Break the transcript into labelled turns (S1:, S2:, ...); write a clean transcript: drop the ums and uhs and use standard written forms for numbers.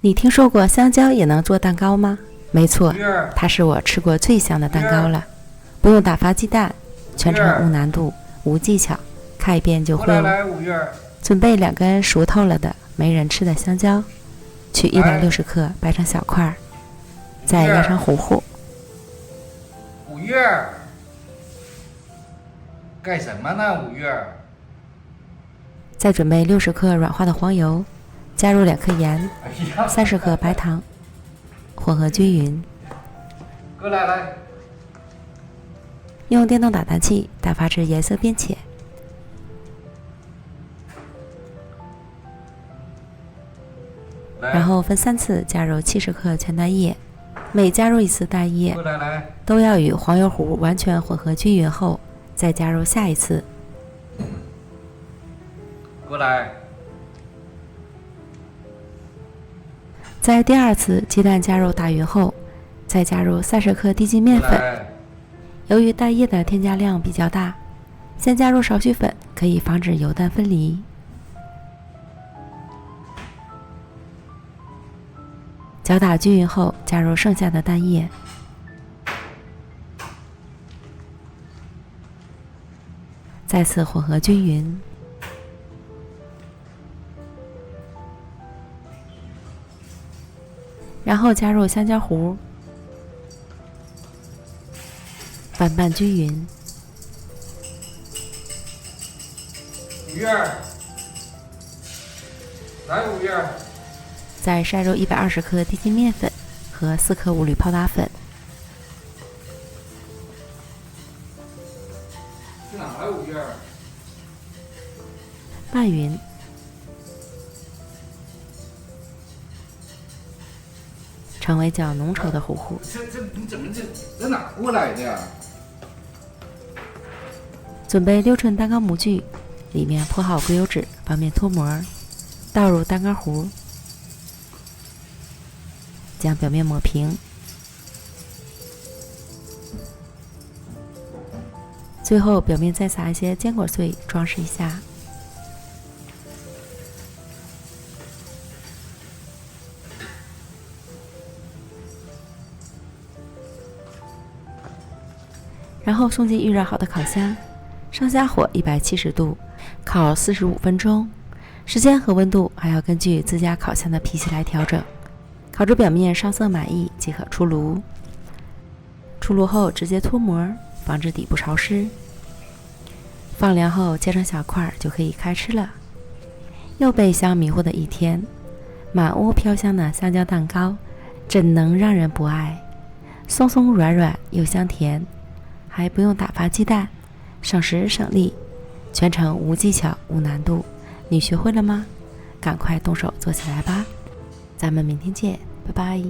S1: 你听说过香蕉也能做蛋糕吗？没错，它是我吃过最香的蛋糕了，不用打发鸡蛋，全程无难度、无技巧，看一遍就会了。准备2根熟透了的没人吃的香蕉，取160克掰成小块，再压成糊糊。
S2: 5月干什么呢？5月。
S1: 再准备60克软化的黄油，加入2克盐，30克白糖，混合均匀。
S2: 过来，
S1: 用电动打蛋器打发至颜色变浅。然后分3次加入70克全蛋液，每加入1次蛋液，都要与黄油糊完全混合均匀后，再加入下一次。
S2: 过来。
S1: 在第2次鸡蛋加入打匀后，再加入30克低筋面粉。由于蛋液的添加量比较大，先加入少许粉，可以防止油蛋分离。搅打均匀后，加入剩下的蛋液，再次混合均匀。然后加入香蕉糊，翻拌均匀。
S2: 5月，来5月。
S1: 再筛入120克低筋面粉和4克5氯泡打粉，
S2: 去哪来5月？
S1: 拌匀。成为较浓稠的糊糊。
S2: 你怎么这哪过来的呀？
S1: 准备6寸蛋糕模具，里面铺好硅油纸，方便脱模。倒入蛋糕糊，将表面抹平，最后表面再撒一些坚果碎，装饰一下。然后送进预热好的烤箱，上下火170度，烤45分钟。时间和温度还要根据自家烤箱的脾气来调整。烤至表面上色满意即可出炉。出炉后直接脱模，防止底部潮湿。放凉后切成小块就可以开吃了。又被香迷糊的一天，满屋飘香的香蕉蛋糕，怎能让人不爱？松松软软又香甜。还不用打发鸡蛋，省时省力，全程无技巧无难度。你学会了吗？赶快动手做起来吧！咱们明天见，拜拜。